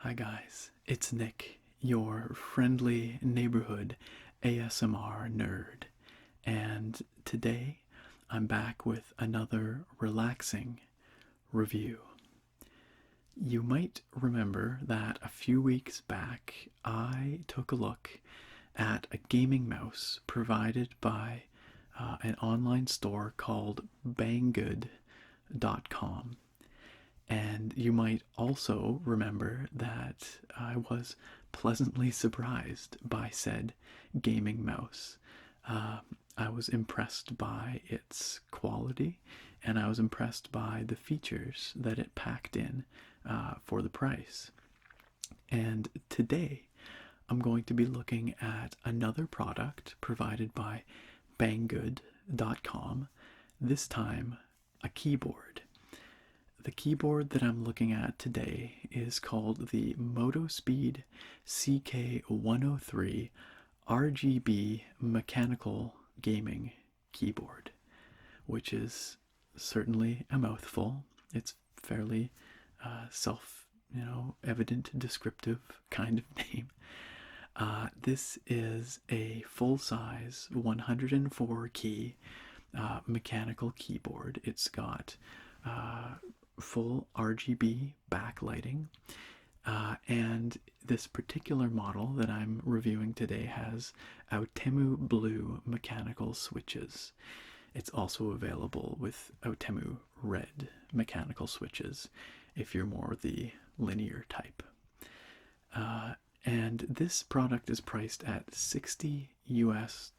Hi guys, it's Nick, your friendly neighborhood ASMR nerd, and today I'm back with another relaxing review. You might remember that a few weeks back I took a look at a gaming mouse provided by an online store called Banggood.com. And you might also remember that I was pleasantly surprised by said gaming mouse. I was impressed by its quality, and I was impressed by the features that it packed in for the price. And today, I'm going to be looking at another product provided by Banggood.com, this time a keyboard. The keyboard that I'm looking at today is called the Motospeed CK103 RGB mechanical gaming keyboard, which is certainly a mouthful. It's fairly evident, descriptive kind of name. This is a full-size 104 key mechanical keyboard. It's got full RGB backlighting, and this particular model that I'm reviewing today has Outemu blue mechanical switches. It's also available with Outemu red mechanical switches if you're more the linear type. And this product is priced at $60 US.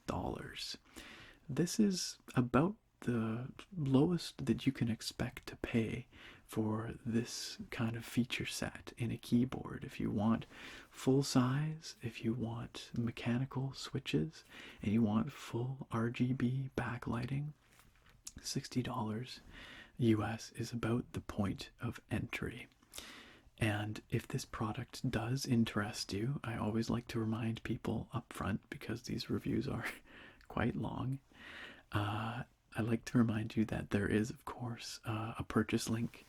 This is about the lowest that you can expect to pay for this kind of feature set in a keyboard. If you want full size, if you want mechanical switches, and you want full RGB backlighting, $60 US is about the point of entry. And if this product does interest you, I always like to remind people up front, because these reviews are quite long, I like to remind you that there is, of course, a purchase link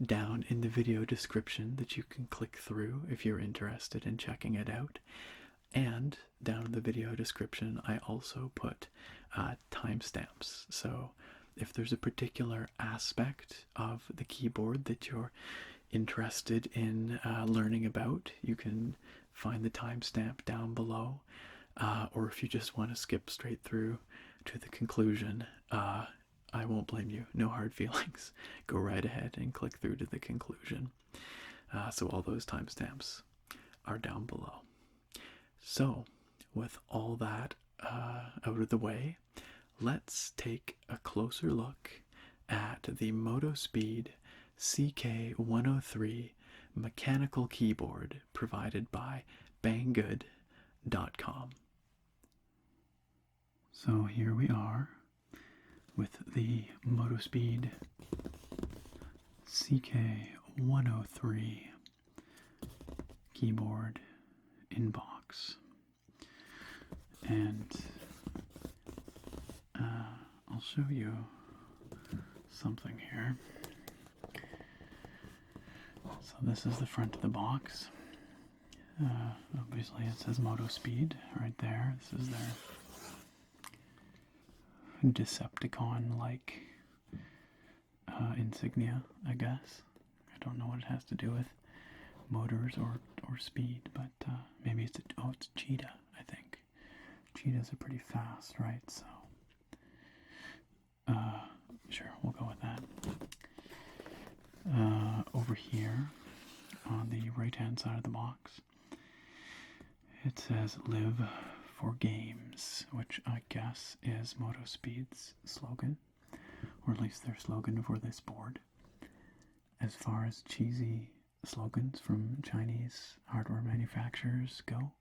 down in the video description that you can click through if you're interested in checking it out. And down in the video description, I also put timestamps. So if there's a particular aspect of the keyboard that you're interested in learning about, you can find the timestamp down below. Or if you just want to skip straight through to the conclusion, I won't blame you. No hard feelings. Go right ahead and click through to the conclusion. So all those timestamps are down below. So, with all that out of the way, let's take a closer look at the Motospeed CK103 mechanical keyboard provided by Banggood.com. So here we are with the Motospeed CK103 keyboard in box. And I'll show you something here. So this is the front of the box. Obviously it says Motospeed right there. This is their Decepticon-like insignia, I guess. I don't know what it has to do with motors or speed, but maybe it's it's cheetah, I think. Cheetahs are pretty fast, right? So sure, we'll go with that. Over here on the right hand side of the box, it says "Live for Games," which I guess is Motospeed's slogan, or at least their slogan for this board. As far as cheesy slogans from Chinese hardware manufacturers go,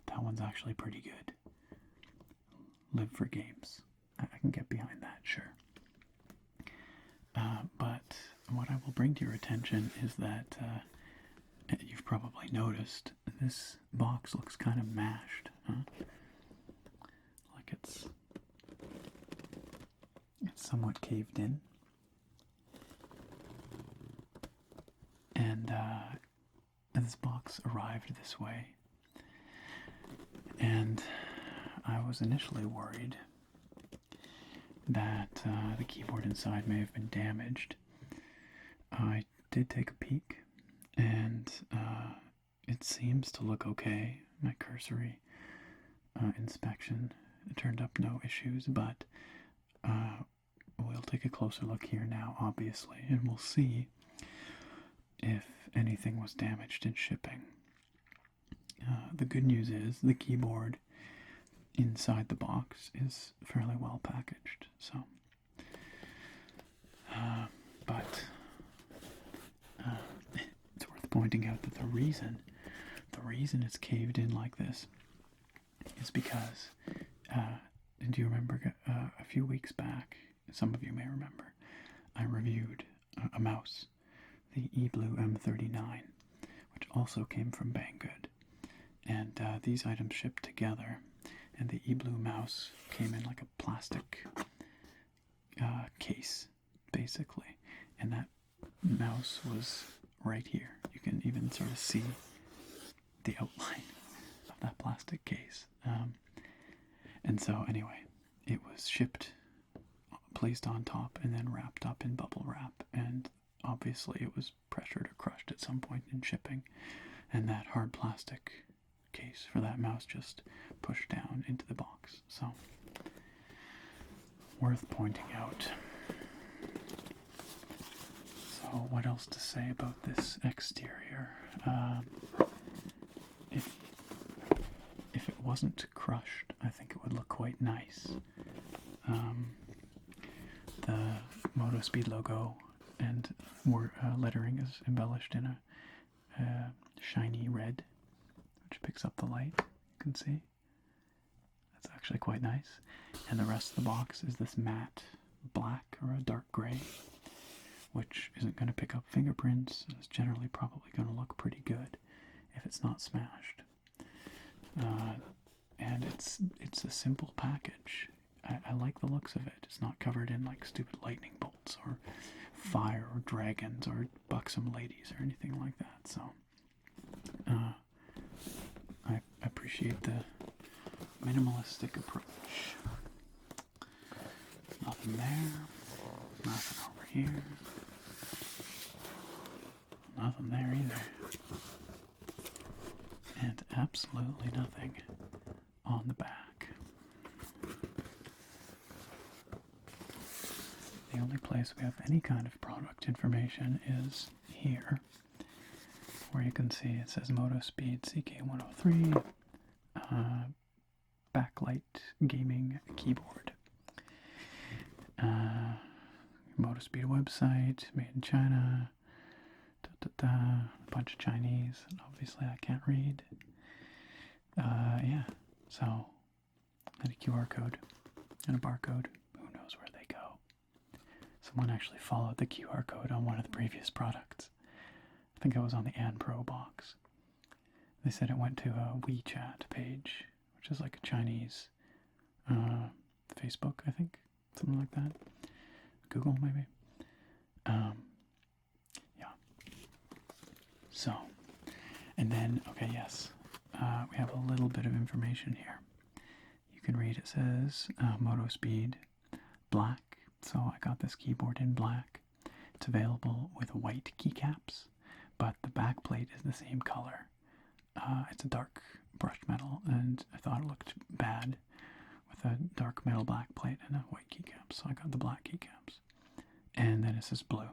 that one's actually pretty good. Live for games. I can get behind that, sure. But what I will bring to your attention is that you've probably noticed this box looks kind of mashed, huh? Like it's somewhat caved in. And this box arrived this way, and I was initially worried that the keyboard inside may have been damaged. I did take a peek, and it seems to look okay. My cursory inspection turned up no issues, but we'll take a closer look here now, obviously, and we'll see if anything was damaged in shipping. The good news is the keyboard inside the box is fairly well packaged, so but it's worth pointing out that the reason it's caved in like this is because do you remember a few weeks back, some of you may remember, I reviewed a mouse, the eBlue M39, which also came from Banggood, and these items shipped together, and the eBlue mouse came in like a plastic case, basically, and that mouse was right here. You can even sort of see the outline of that plastic case. And so anyway, it was shipped, placed on top, and then wrapped up in bubble wrap, and obviously it was pressured or crushed at some point in shipping, and that hard plastic case for that mouse just pushed down into the box. So, worth pointing out. So what else to say about this exterior? If it wasn't crushed, I think it would look quite nice. The Motospeed logo and lettering is embellished in a shiny red, which picks up the light. You can see that's actually quite nice. And the rest of the box is this matte black or a dark gray, which isn't going to pick up fingerprints. It's generally probably going to look pretty good if it's not smashed. And it's a simple package. I like the looks of it. It's not covered in like stupid lightning bolts or fire or dragons or buxom ladies or anything like that. So I appreciate the minimalistic approach. Nothing there. Nothing over here. Nothing there either. And absolutely nothing on the back. The only place we have any kind of product information is here, where you can see it says Motospeed CK103 backlight gaming keyboard. Motospeed website, made in China, a bunch of Chinese, obviously I can't read. Yeah, so, and a QR code, and a barcode, who knows where they go. Someone actually followed the QR code on one of the previous products. I think it was on the AnPro box. They said it went to a WeChat page, which is like a Chinese Facebook, I think, something like that. Google, maybe. Yeah. So, and then, okay, yes, we have a little bit of information here. You can read, it says Motospeed black. So I got this keyboard in black. It's available with white keycaps, but the back plate is the same color. It's a dark brushed metal, and I thought it looked bad with a dark metal back plate and a white keycap, so I got the black keycaps. And then it says blue.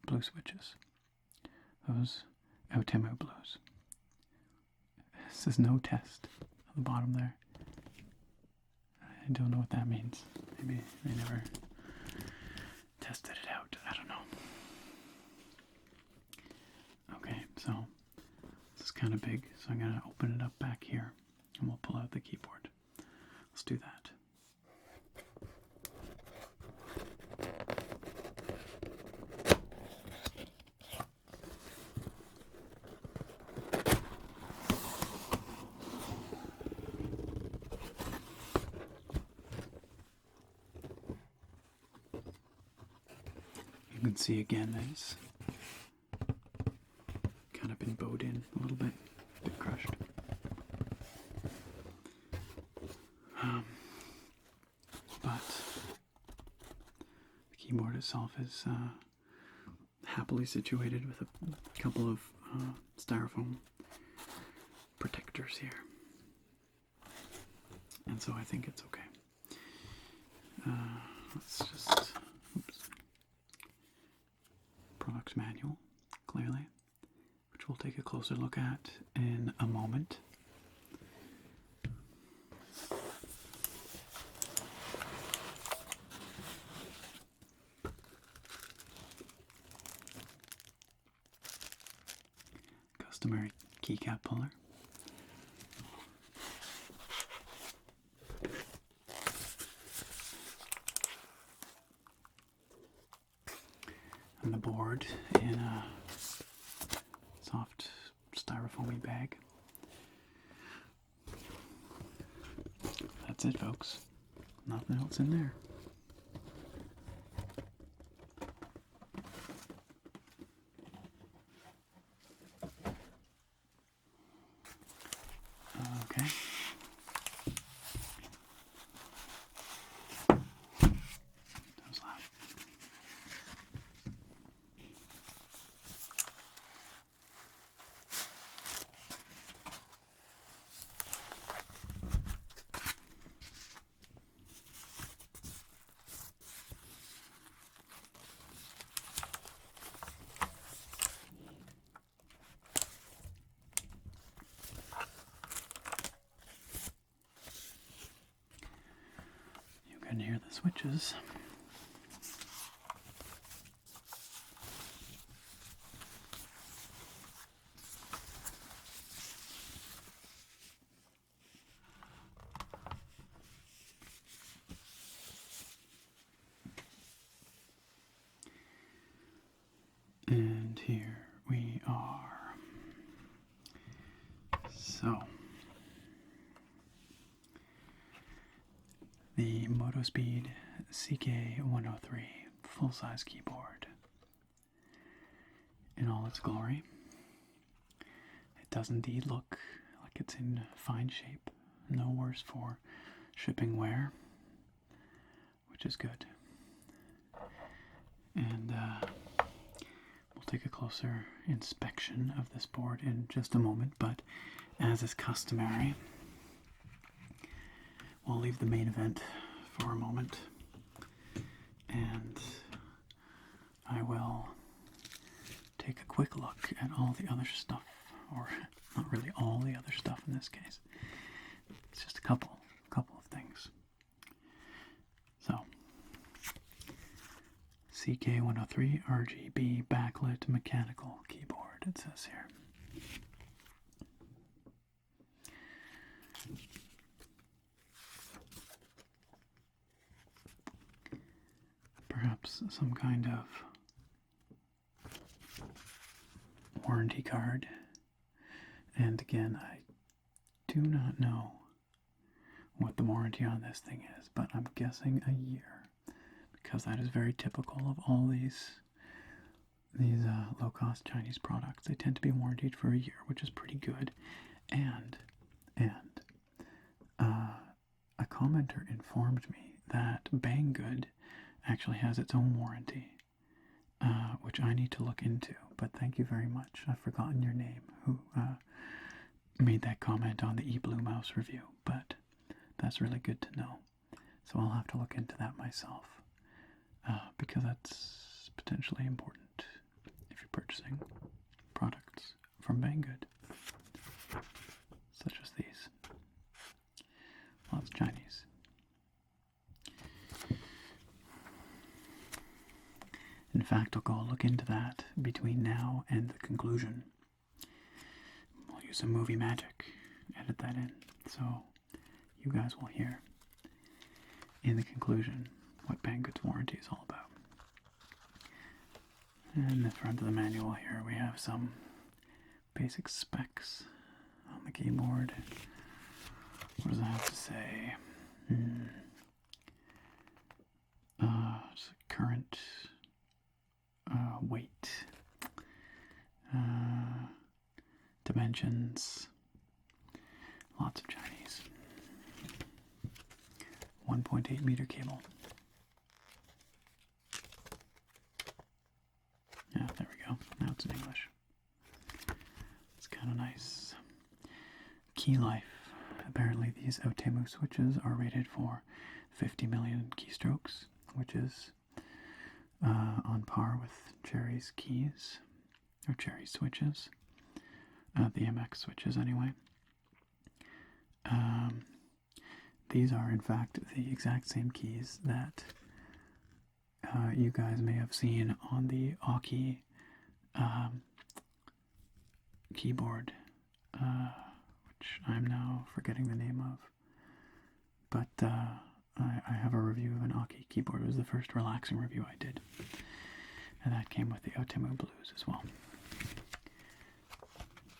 Blue switches. Those Outemu blues. It says no test at the bottom there. I don't know what that means. Maybe they never tested it out. I don't know. Okay, so this is kind of big, so I'm going to open it up back here and we'll pull out the keyboard. Let's do that. You can see again there's a little bit crushed. But the keyboard itself is happily situated with a couple of styrofoam protectors here. And so I think it's okay. Let's just, products manual, clearly, which we'll take a closer look at in a moment. Customary keycap puller. And the board in a soft styrofoamy bag. That's it, folks. Nothing else in there. Okay. That was loud. You can hear the switches. And here we are. So, the Motospeed CK103 full-size keyboard in all its glory. It does indeed look like it's in fine shape. No worse for shipping wear, which is good. And we'll take a closer inspection of this board in just a moment, but as is customary, we'll leave the main event for a moment, and I will take a quick look at all the other stuff, or not really all the other stuff in this case. It's just a couple of things. So, CK103 RGB backlit mechanical keyboard, it says here. Perhaps some kind of warranty card. And again, I do not know what the warranty on this thing is, but I'm guessing a year, because that is very typical of all these low-cost Chinese products. They tend to be warranted for a year, which is pretty good. And a commenter informed me that Banggood actually has its own warranty, which I need to look into. But thank you very much. I've forgotten your name, who made that comment on the eBlue Mouse review, but that's really good to know. So I'll have to look into that myself, because that's potentially important if you're purchasing products from Banggood, such as these. Well, it's Chinese. In fact, I'll go look into that between now and the conclusion. I'll use some movie magic, edit that in, so you guys will hear in the conclusion what Banggood's warranty is all about. And in the front of the manual here, we have some basic specs on the keyboard. What does it have to say? Current weight dimensions. Lots of Chinese. 1.8 meter cable. Yeah, there we go. Now it's in English. It's kind of nice. Key life. Apparently these Outemu switches are rated for 50 million keystrokes, which is on par with Cherry's keys, or Cherry switches. The MX switches anyway. These are in fact the exact same keys that you guys may have seen on the Aukey keyboard, which I'm now forgetting the name of. But I have a review of an Aukey keyboard. It was the first relaxing review I did. And that came with the Outemu Blues as well.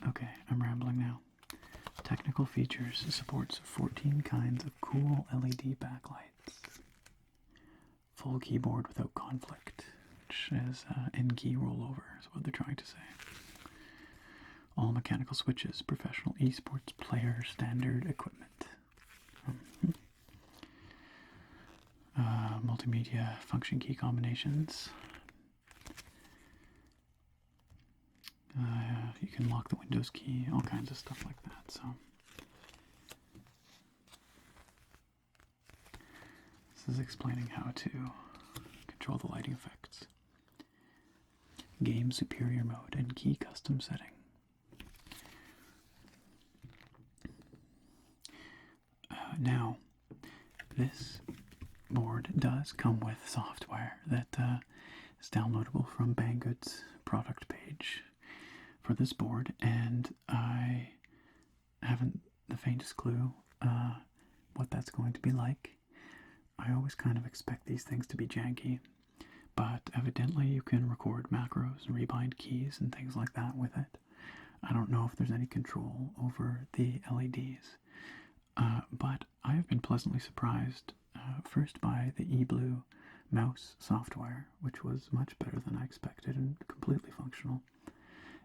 Okay, I'm rambling now. Technical features. Supports 14 kinds of cool LED backlights. Full keyboard without conflict, which is N-key rollover, is what they're trying to say. All mechanical switches, professional esports player standard equipment. Multimedia function key combinations. You can lock the Windows key, all kinds of stuff like that. So this is explaining how to control the lighting effects. Game superior mode and key custom setting. Now, this board does come with software that is downloadable from Banggood's product page for this board, and I haven't the faintest clue what that's going to be like. I always kind of expect these things to be janky, but evidently you can record macros and rebind keys and things like that with it. I don't know if there's any control over the LEDs, but I have been pleasantly surprised first by the eBlue mouse software, which was much better than I expected and completely functional,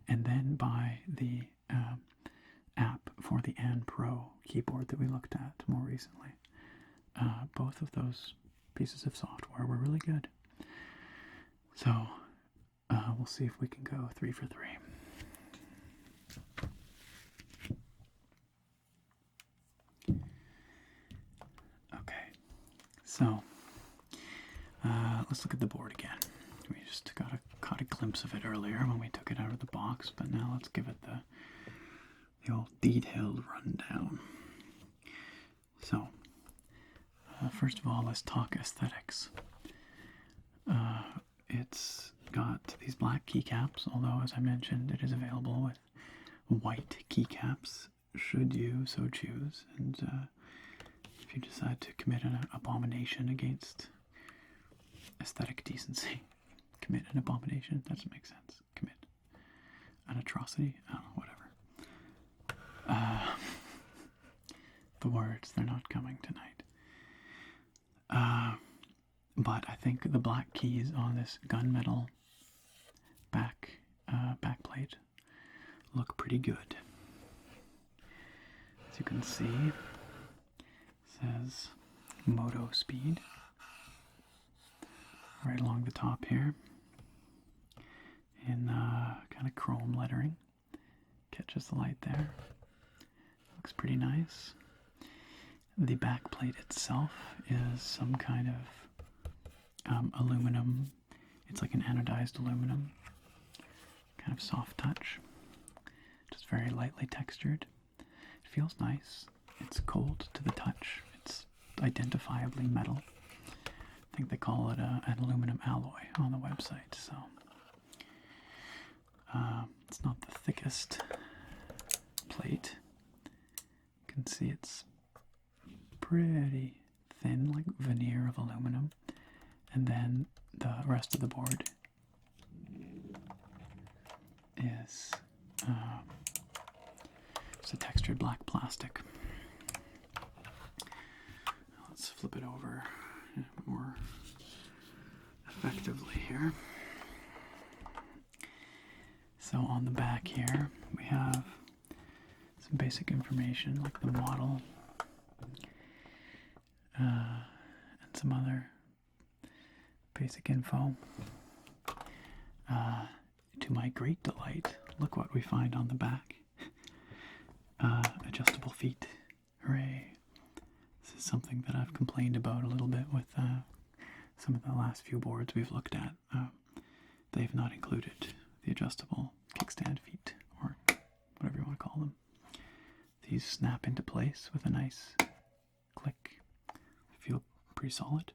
and then by the app for the An Pro keyboard that we looked at more recently. Both of those pieces of software were really good. So we'll see if we can go 3 for 3. Okay, so let's look at the board again. We just caught a glimpse of it earlier when we took it out of the box, but now let's give it the old detailed rundown. So, first of all, let's talk aesthetics. It's got these black keycaps, although, as I mentioned, it is available with white keycaps, should you so choose. And if you decide to commit an abomination against aesthetic decency, commit an abomination, that doesn't make sense. Commit an atrocity, I don't know, whatever. The words, they're not coming tonight. But I think the black keys on this gunmetal backplate look pretty good. As you can see, it says Motospeed right along the top here in kind of chrome lettering. Catches the light there. Looks pretty nice. The backplate itself is some kind of aluminum. It's like an anodized aluminum, kind of soft touch, just very lightly textured. It feels nice. It's cold to the touch. It's identifiably metal. I think they call it an aluminum alloy on the website. So it's not the thickest plate. You can see it's pretty thin, like veneer of aluminum. And then the rest of the board is it's a textured black plastic. Let's flip it over more effectively here. So on the back here we have some basic information like the model and some other basic info. To my great delight, look what we find on the back. Adjustable feet. Hooray. This is something that I've complained about a little bit with some of the last few boards we've looked at. They've not included the adjustable kickstand feet, or whatever you want to call them. These snap into place with a nice click. Feel pretty solid.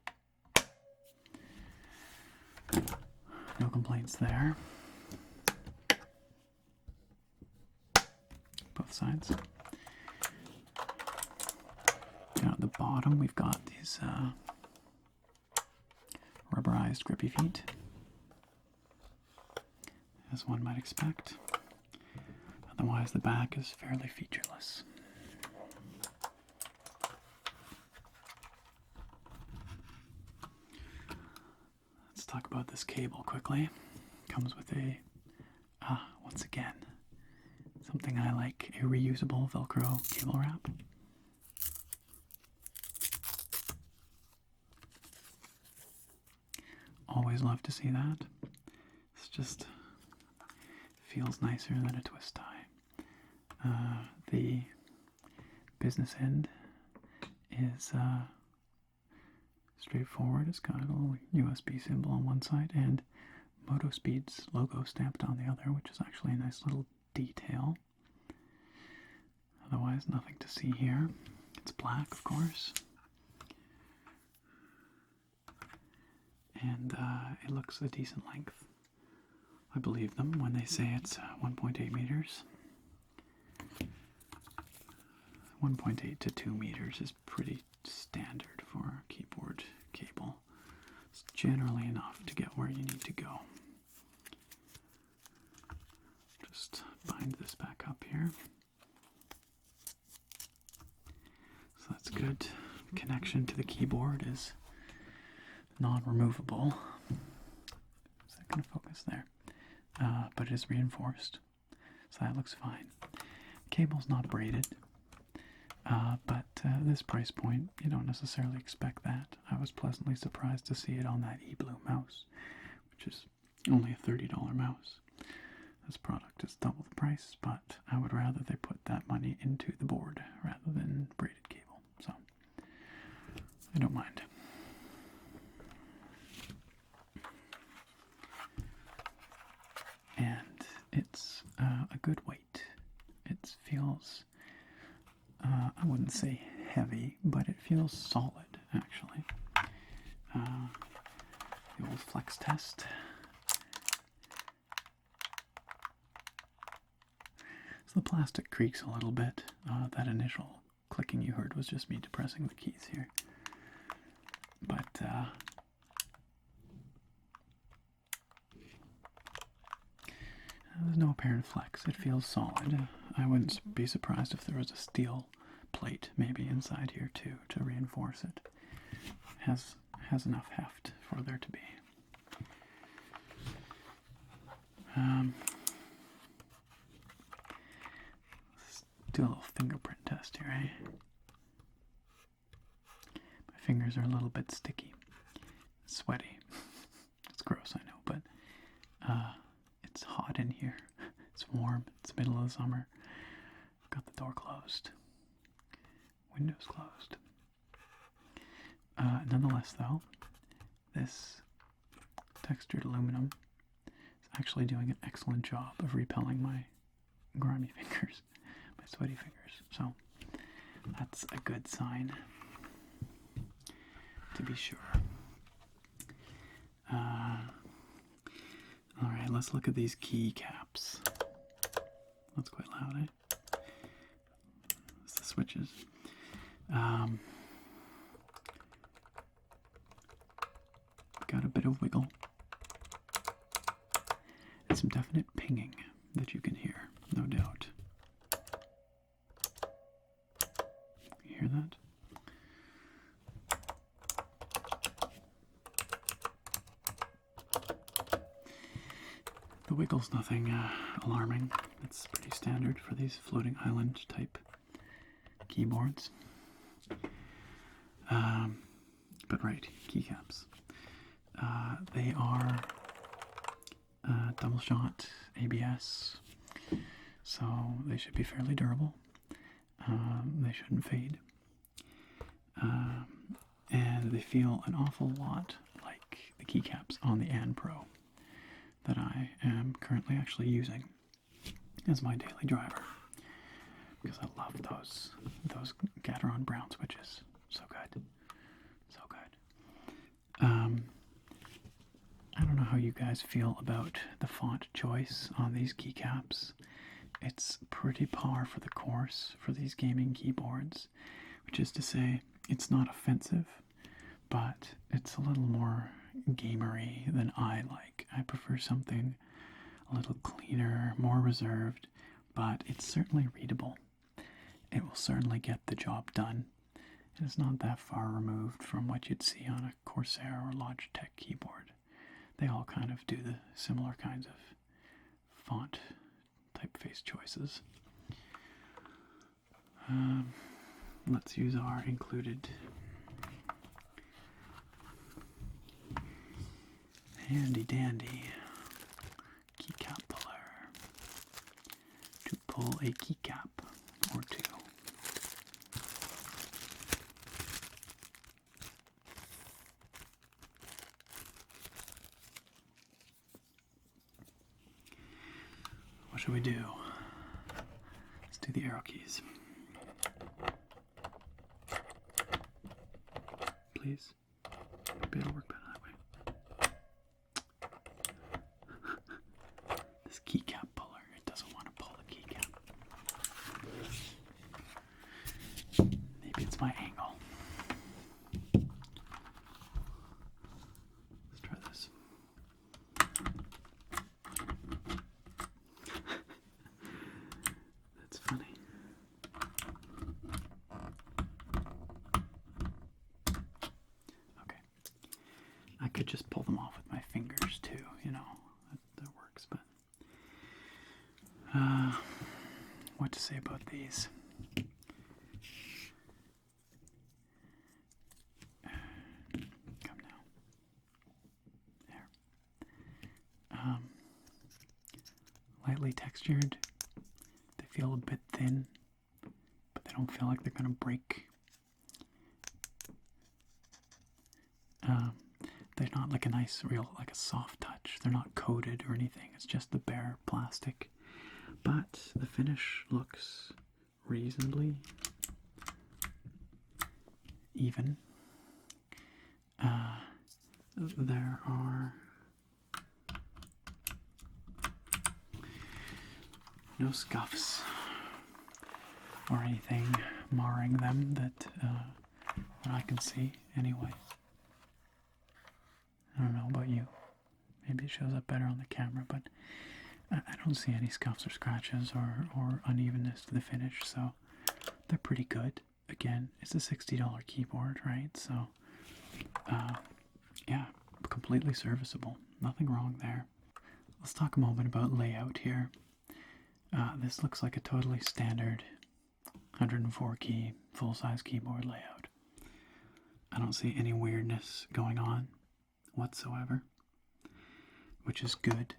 No complaints there. Both sides. Down at the bottom, we've got these rubberized grippy feet, as one might expect. Otherwise, the back is fairly featureless. Let's talk about this cable quickly. Comes with a, once again, something I like, a reusable Velcro cable wrap. Always love to see that. It's just feels nicer than a twist tie. The business end is straightforward. It's got a little USB symbol on one side and Motospeed's logo stamped on the other, which is actually a nice little detail. Otherwise, nothing to see here. It's black, of course. And it looks a decent length. I believe them when they say it's 1.8 meters. 1.8 to 2 meters is pretty standard for a keyboard cable. It's generally enough to get where you need to go. Just bind this back up here. So that's good. Connection to the keyboard is non-removable. Is that going to focus there? But it is reinforced, so that looks fine. Cable's not braided, but this price point, you don't necessarily expect that. I was pleasantly surprised to see it on that eBlue mouse, which is only a $30 mouse. This product is double the price, but I would rather they put that money into the board rather than braided cable, so I don't mind. And it's a good weight. It feels, I wouldn't say heavy, but it feels solid, actually. The old flex test. So the plastic creaks a little bit. That initial clicking you heard was just me depressing the keys here. But there's no apparent flex. It feels solid. I wouldn't be surprised if there was a steel plate maybe inside here too to reinforce it. Has enough heft for there to be. Let's do a little fingerprint test here, eh? My fingers are a little bit sticky, sweaty. It's gross, I know, but it's hot in here. It's warm. It's the middle of the summer. I've got the door closed. Windows closed. Nonetheless, though, this textured aluminum is actually doing an excellent job of repelling my grimy fingers, my sweaty fingers. So that's a good sign, to be sure. Alright, let's look at these keycaps. That's quite loud, eh? It's the switches. Got a bit of wiggle. And some definite pinging that you can hear, no doubt. You hear that? The wiggle's nothing alarming. It's pretty standard for these floating island type keyboards. But right, keycaps. They are double shot ABS, so they should be fairly durable. They shouldn't fade. And they feel an awful lot like the keycaps on the An Pro that I am currently actually using as my daily driver, because I love those Gateron brown switches. So good. So good. I don't know how you guys feel about the font choice on these keycaps. It's pretty par for the course for these gaming keyboards, which is to say, it's not offensive, but it's a little more gamery than I like. I prefer something a little cleaner, more reserved, but it's certainly readable. It will certainly get the job done. It's not that far removed from what you'd see on a Corsair or Logitech keyboard. They all kind of do the similar kinds of font typeface choices. Let's use our included handy dandy keycap puller to pull a keycap or two. What should we do? Let's do the arrow keys. Please. Maybe it'll work better that way. This keycap puller, it doesn't want to pull the keycap. Maybe it's my angle. Let's try this. That's funny. Okay. I could just pull them off with my fingers too, you know. That works, but what to say about these? Come now. There. Lightly textured. They feel a bit thin, but they don't feel like they're gonna break. They're not like a nice, like a soft touch. They're not coated or anything. It's just the bare plastic. But the finish looks reasonably even. There are no scuffs or anything marring them that I can see anyway. I don't know about you. Maybe it shows up better on the camera, but I don't see any scuffs or scratches or unevenness to the finish, so they're pretty good. Again, it's a $60 keyboard, right? So, yeah, completely serviceable. Nothing wrong there. Let's talk a moment about layout here. This looks like a totally standard 104 key, full-size keyboard layout. I don't see any weirdness going on whatsoever, which is good,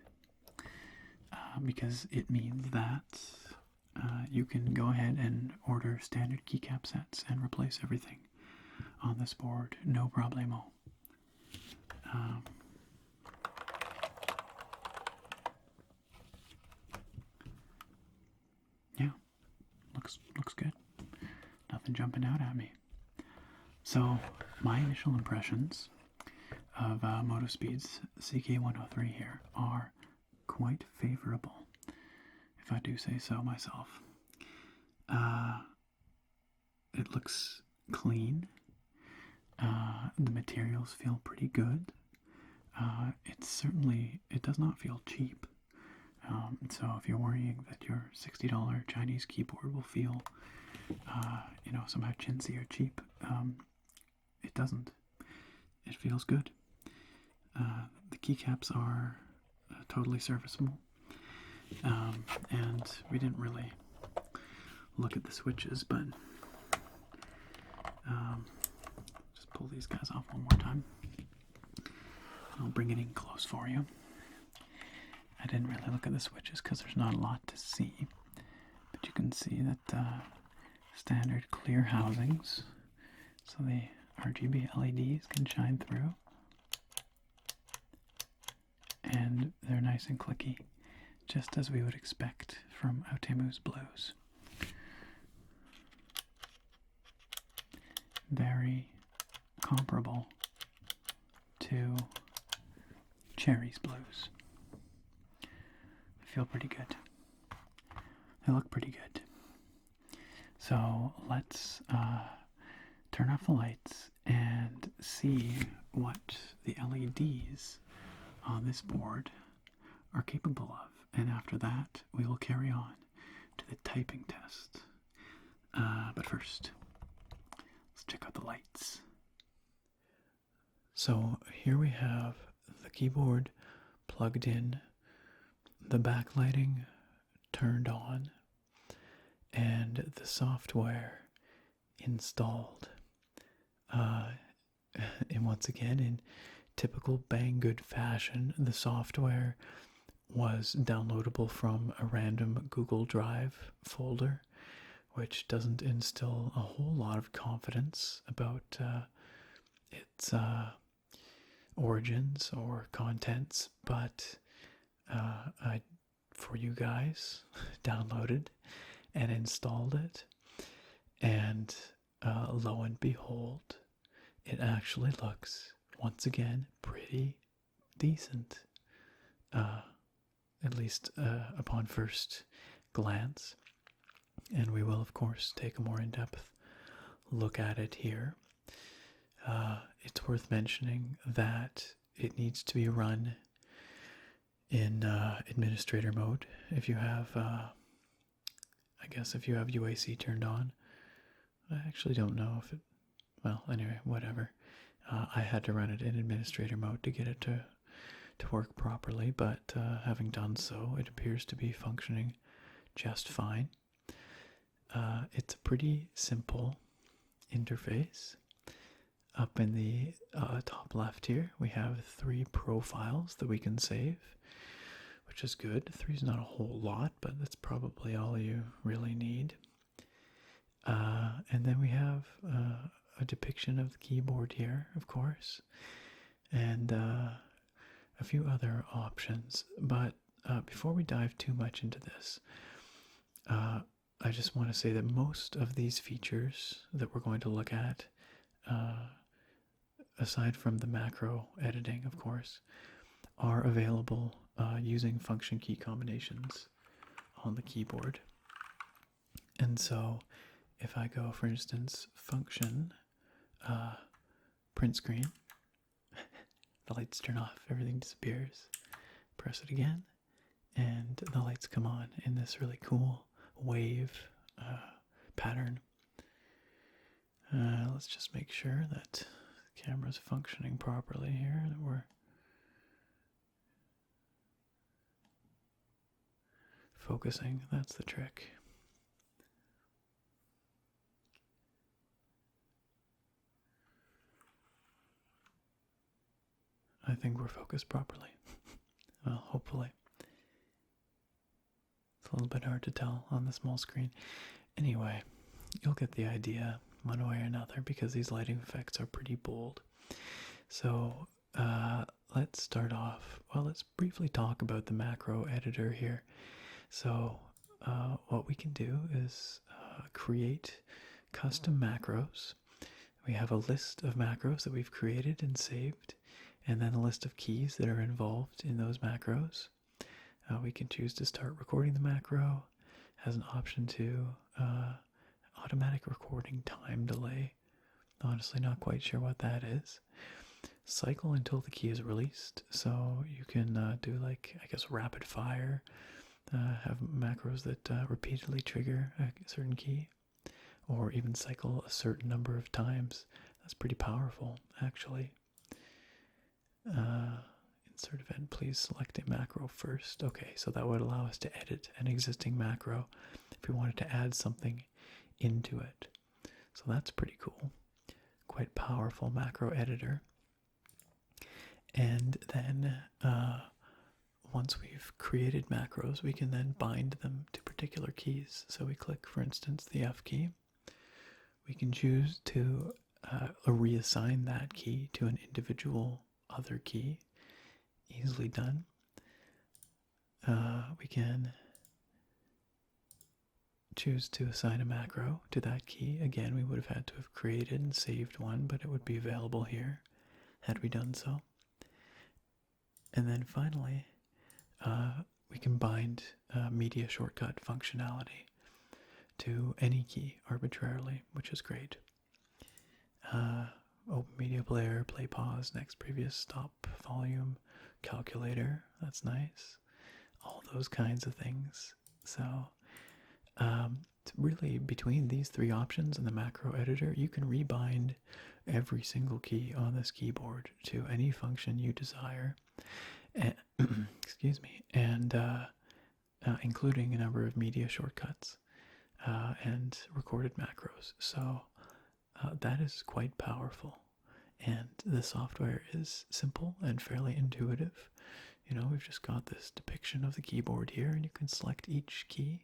because it means that you can go ahead and order standard keycap sets and replace everything on this board, no problemo. Yeah, looks good. Nothing jumping out at me. So my initial impressions of Motospeed's CK103 here are quite favorable, if I do say so myself. It looks clean. The materials feel pretty good. It does not feel cheap. So if you're worrying that your $60 Chinese keyboard will feel, somehow chintzy or cheap, it doesn't. It feels good. The keycaps are totally serviceable. And we didn't really look at the switches, but just pull these guys off one more time. I'll bring it in close for you. I didn't really look at the switches because there's not a lot to see, but you can see that standard clear housings, so the RGB LEDs can shine through, and they're nice and clicky, just as we would expect from Outemu's blues. Very comparable to Cherry's blues. They feel pretty good. They look pretty good. So let's turn off the lights and see what the LEDs on this board are capable of. And after that, we will carry on to the typing test. But first, let's check out the lights. So here we have the keyboard plugged in, the backlighting turned on, and the software installed. And once again, in typical Banggood fashion, the software was downloadable from a random Google Drive folder, which doesn't instill a whole lot of confidence about its origins or contents, but I, for you guys, downloaded and installed it, and lo and behold, it actually looks, once again, pretty decent, at least upon first glance. And we will, of course, take a more in-depth look at it here. It's worth mentioning that it needs to be run in administrator mode if you have, I guess if you have UAC turned on. I actually don't know if it, well, anyway, whatever. I had to run it in administrator mode to get it to work properly, but having done so, it appears to be functioning just fine. It's a pretty simple interface. Up in the top left here, we have 3 profiles that we can save, which is good. 3 is not a whole lot, but that's probably all you really need. And then we have a depiction of the keyboard here, of course, and a few other options. But before we dive too much into this, I just want to say that most of these features that we're going to look at, aside from the macro editing, of course, are available using function key combinations on the keyboard. And so if I go, for instance, function print screen, the lights turn off, everything disappears. Press it again, and the lights come on in this really cool wave pattern. Let's just make sure that the camera's functioning properly here, that we're focusing. That's the trick. I think we're focused properly. Well, hopefully. It's a little bit hard to tell on the small screen. Anyway, you'll get the idea one way or another because these lighting effects are pretty bold. So let's start off. Well, let's briefly talk about the macro editor here. So what we can do is create custom macros. We have a list of macros that we've created and saved, and then a list of keys that are involved in those macros. We can choose to start recording the macro, has an option to automatic recording time delay. Honestly, not quite sure what that is. Cycle until the key is released, so you can do, like, I guess, rapid fire, have macros that repeatedly trigger a certain key, or even cycle a certain number of times. That's pretty powerful, actually. insert event, please select a macro first. Okay, so that would allow us to edit an existing macro if we wanted to add something into it. So that's pretty cool. Quite powerful macro editor. And then once we've created macros, we can then bind them to particular keys. So we click, for instance, the F key. We can choose to reassign that key to an individual other key. Easily done. We can choose to assign a macro to that key. Again, we would have had to have created and saved one, but it would be available here had we done so. And then finally, we can bind media shortcut functionality to any key arbitrarily, which is great. Open media player, play, pause, next, previous, stop, volume, calculator, that's nice. All those kinds of things. So really between these three options in the macro editor, you can rebind every single key on this keyboard to any function you desire. And, excuse me, and including a number of media shortcuts and recorded macros. So that is quite powerful. And the software is simple and fairly intuitive. You know, we've just got this depiction of the keyboard here, and you can select each key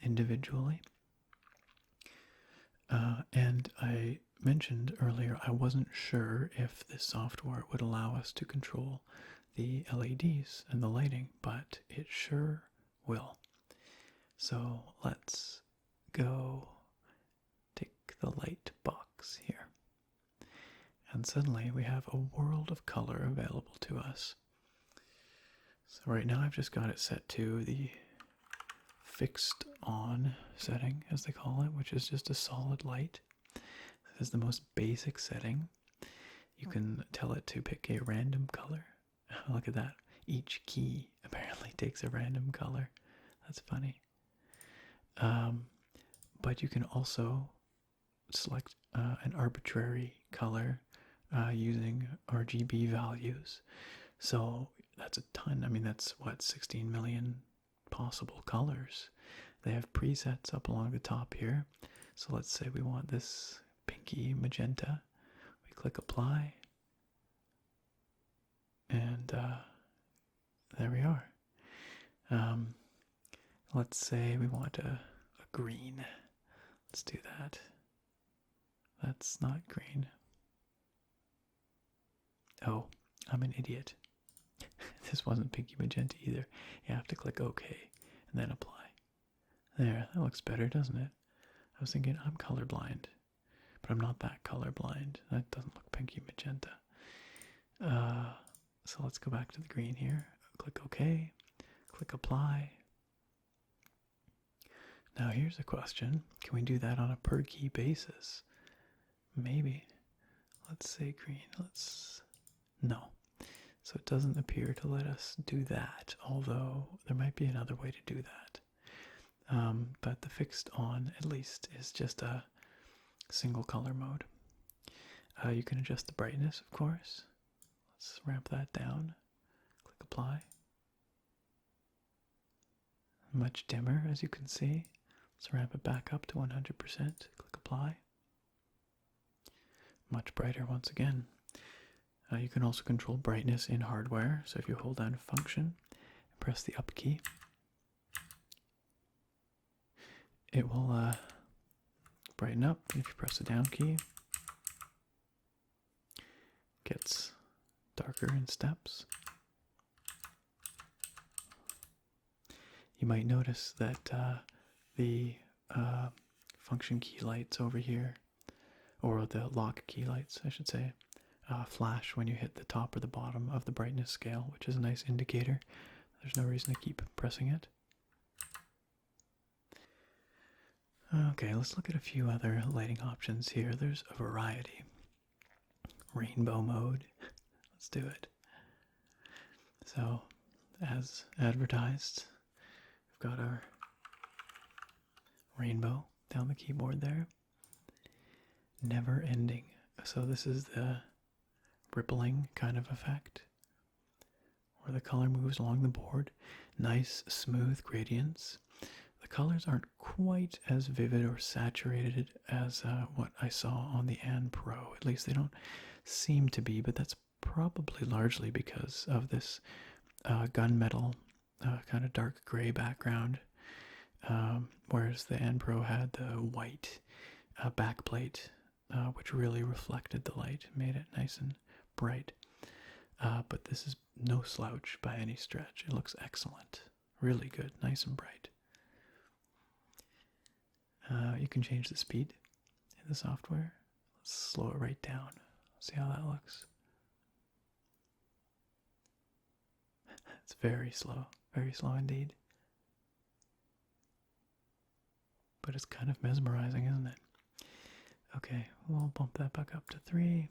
individually. And I mentioned earlier I wasn't sure if this software would allow us to control the LEDs and the lighting, but it sure will. So let's go take the light box here. And suddenly we have a world of color available to us. So right now I've just got it set to the fixed on setting, as they call it, which is just a solid light. This is the most basic setting. You can tell it to pick a random color. Look at that. Each key apparently takes a random color. That's funny. But you can also select an arbitrary color using RGB values. So that's a ton. I mean, that's what, 16 million possible colors. They have presets up along the top here. So let's say we want this pinky magenta. We click apply. And there we are. Let's say we want a green. Let's do that. That's not green. Oh, I'm an idiot. This wasn't pinky magenta either. You have to click OK and then apply. There, that looks better, doesn't it? I was thinking I'm colorblind, but I'm not that colorblind. That doesn't look pinky magenta. So let's go back to the green here. Click OK. Click apply. Now here's a question. Can we do that on a per key basis? Maybe. Let's say green. No. So it doesn't appear to let us do that, although there might be another way to do that. But the fixed on, at least, is just a single color mode. You can adjust the brightness, of course. Let's ramp that down. Click apply. Much dimmer, as you can see. Let's ramp it back up to 100%. Click apply. Much brighter once again. You can also control brightness in hardware. So if you hold down a function and press the up key, it will brighten up. If you press the down key, it gets darker in steps. You might notice that the function key lights over here, or the lock key lights, I should say, flash when you hit the top or the bottom of the brightness scale, which is a nice indicator. There's no reason to keep pressing it. Okay, let's look at a few other lighting options here. There's a variety. Rainbow mode. Let's do it. So, as advertised, we've got our rainbow down the keyboard there. Never ending. So this is the rippling kind of effect. where the color moves along the board. Nice, smooth gradients. The colors aren't quite as vivid or saturated as what I saw on the An Pro. At least they don't seem to be, but that's probably largely because of this gunmetal kind of dark gray background, whereas the An Pro had the white backplate, which really reflected the light, made it nice and bright. But this is no slouch by any stretch. It looks excellent. Really good, nice and bright. You can change the speed in the software. Let's slow it right down. See how that looks. It's very slow indeed. But it's kind of mesmerizing, isn't it? Okay, we'll bump that back up to 3.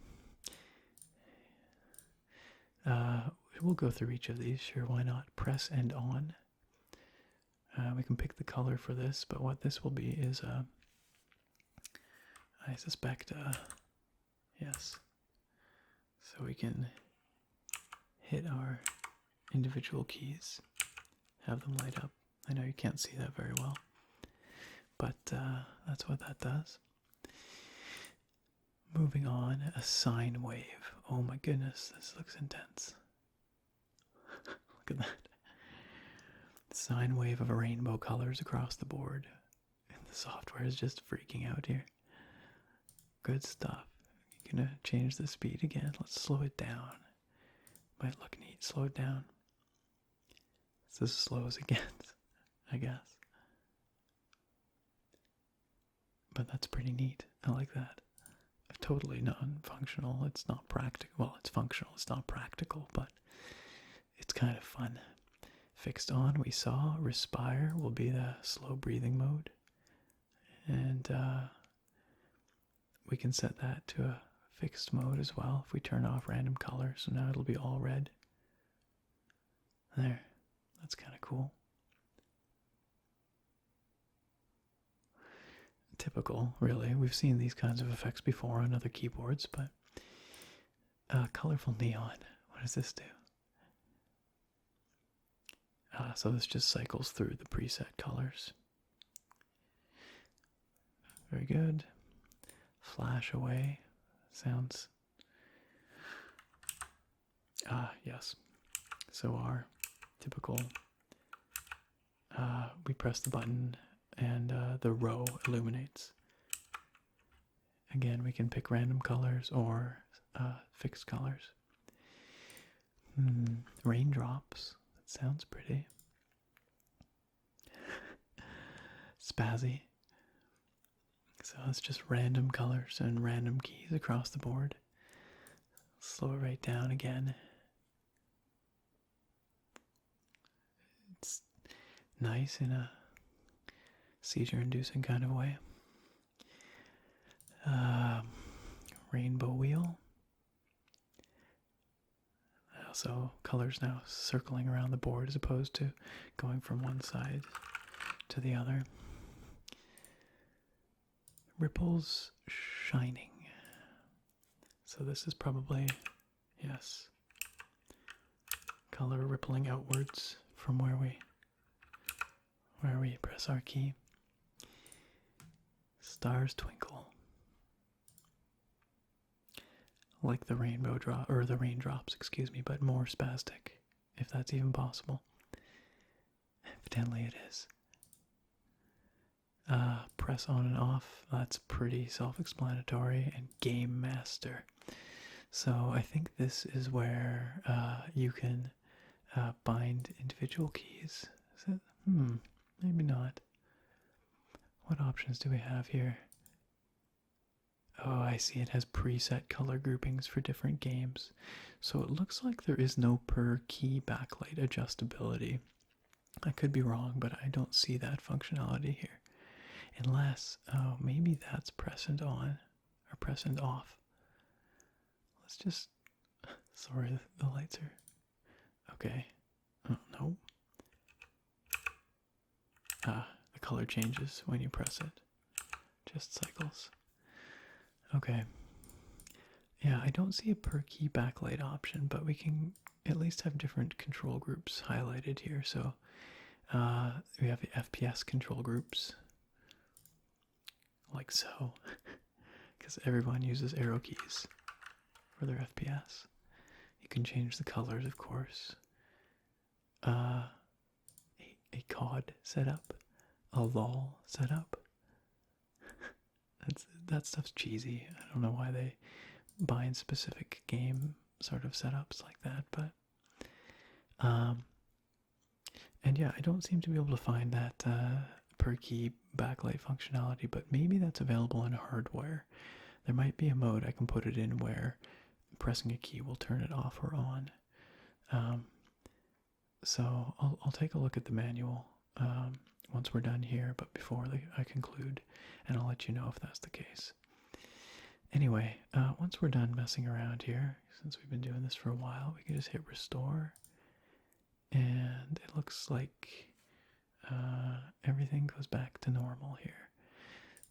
We'll go through each of these, sure, why not? Press and on. We can pick the color for this, but what this will be is, I suspect, yes. So we can hit our individual keys, have them light up. I know you can't see that very well, but that's what that does. Moving on, a sine wave. Oh my goodness, this looks intense. Look at that. Sine wave of rainbow colors across the board. And the software is just freaking out here. Good stuff. You're gonna change the speed again. Let's slow it down. Might look neat. Slow it down. It's as slow as it gets, I guess. But that's pretty neat. I like that. Totally non-functional. It's not practical. Well, it's functional. It's not practical, but it's kind of fun. Fixed on, we saw respire will be the slow breathing mode. And we can set that to a fixed mode as well if we turn off random color. So now it'll be all red. There. That's kind of cool. Typical, really. We've seen these kinds of effects before on other keyboards, but colorful neon. What does this do? So this just cycles through the preset colors. Very good. Flash away. Sounds. Yes. So our typical. We press the button and the row illuminates. Again, we can pick random colors or fixed colors. Raindrops. That sounds pretty. Spazzy. So it's just random colors and random keys across the board. Slow it right down again. It's nice in a seizure-inducing kind of way. Rainbow wheel. So colors now circling around the board as opposed to going from one side to the other. Ripples shining. So this is probably, yes, color rippling outwards from where we press our key. Stars twinkle. Like the rainbow drop, or the raindrops, excuse me, but more spastic, if that's even possible. Evidently it is. Press on and off, that's pretty self-explanatory, and Game Master. So I think this is where you can bind individual keys. Is it? Maybe not. What options do we have here? Oh, I see, it has preset color groupings for different games. So it looks like there is no per key backlight adjustability. I could be wrong, but I don't see that functionality here. Unless, oh, maybe that's press and on, or press and off. Let's just, sorry, the lights are, okay. Oh, no. The color changes when you press it. Just cycles. Okay. Yeah, I don't see a per key backlight option, but we can at least have different control groups highlighted here. So we have the FPS control groups, like so, because everyone uses arrow keys for their FPS. You can change the colors, of course. A COD setup, a LOL setup. That stuff's cheesy. I don't know why they bind specific game sort of setups like that, but and yeah, I don't seem to be able to find that per key backlight functionality, but maybe that's available in hardware. There might be a mode I can put it in where pressing a key will turn it off or on. So I'll take a look at the manual once we're done here, but before I conclude, and I'll let you know if that's the case. Anyway, once we're done messing around here, since we've been doing this for a while, we can just hit restore, and it looks like everything goes back to normal here.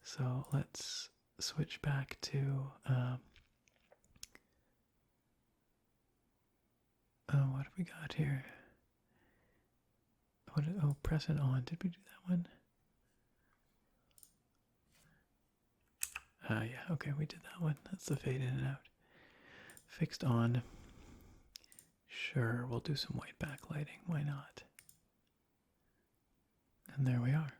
So let's switch back to what have we got here? Press it on. Did we do that one? Yeah, okay, we did that one. That's the fade in and out. Fixed on. Sure, we'll do some white backlighting. Why not? And there we are.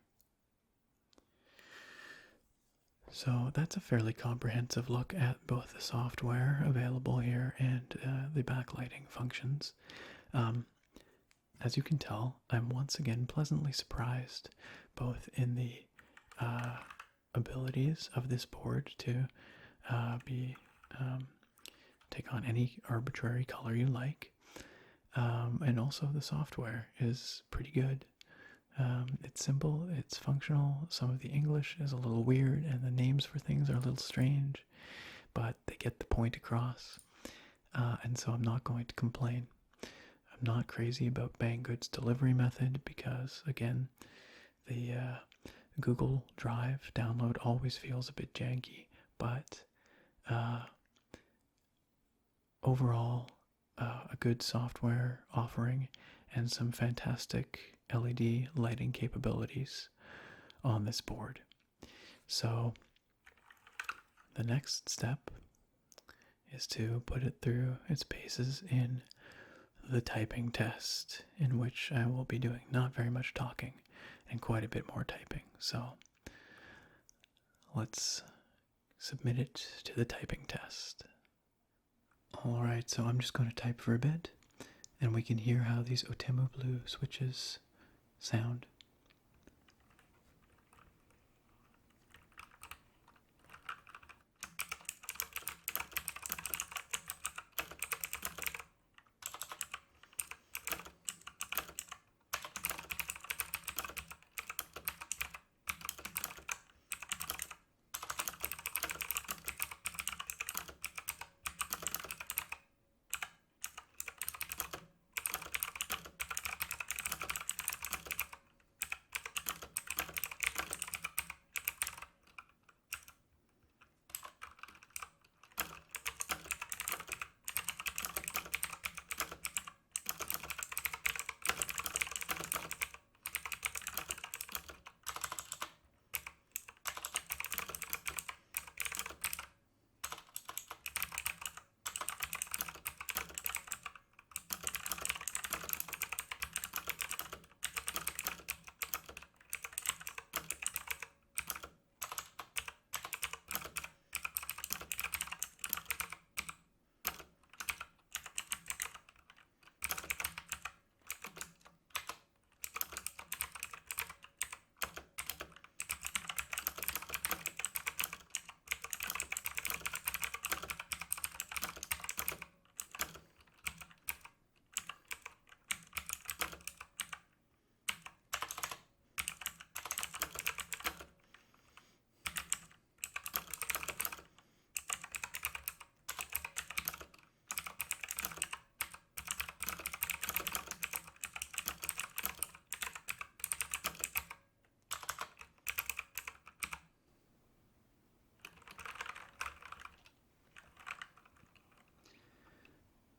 So that's a fairly comprehensive look at both the software available here and the backlighting functions. As you can tell, I'm once again pleasantly surprised both in the abilities of this board to take on any arbitrary color you like, and also the software is pretty good. It's simple, it's functional. Some of the English is a little weird and the names for things are a little strange, but they get the point across, and so I'm not going to complain. I'm not crazy about Banggood's delivery method because, again, the Google Drive download always feels a bit janky, but overall, a good software offering and some fantastic LED lighting capabilities on this board. So the next step is to put it through its paces in the typing test, in which I will be doing not very much talking and quite a bit more typing. So let's submit it to the typing test. Alright, so I'm just going to type for a bit, and we can hear how these Outemu blue switches sound.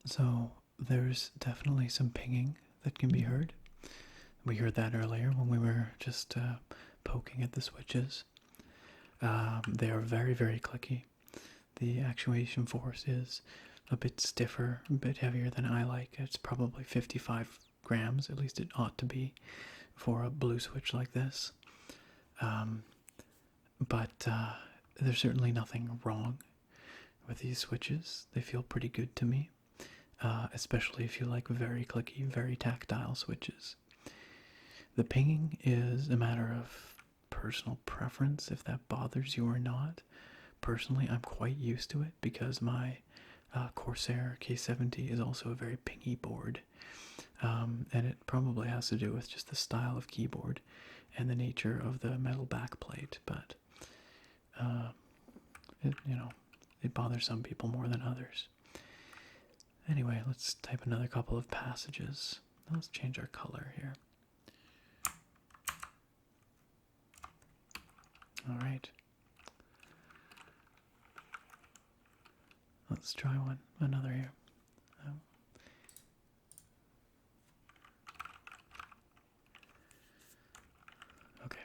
So there's definitely some pinging that can be heard. We heard that earlier when we were just poking at the switches. They are very, very clicky. The actuation force is a bit stiffer, a bit heavier than I like. It's probably 55 grams, at least it ought to be, for a blue switch like this. But there's certainly nothing wrong with these switches. They feel pretty good to me, especially if you like very clicky, very tactile switches. The pinging is a matter of personal preference, if that bothers you or not. Personally, I'm quite used to it because my Corsair K70 is also a very pingy board. And it probably has to do with just the style of keyboard and the nature of the metal backplate, but it bothers some people more than others. Anyway, let's type another couple of passages. Let's change our color here. All right. Let's try another here. Okay.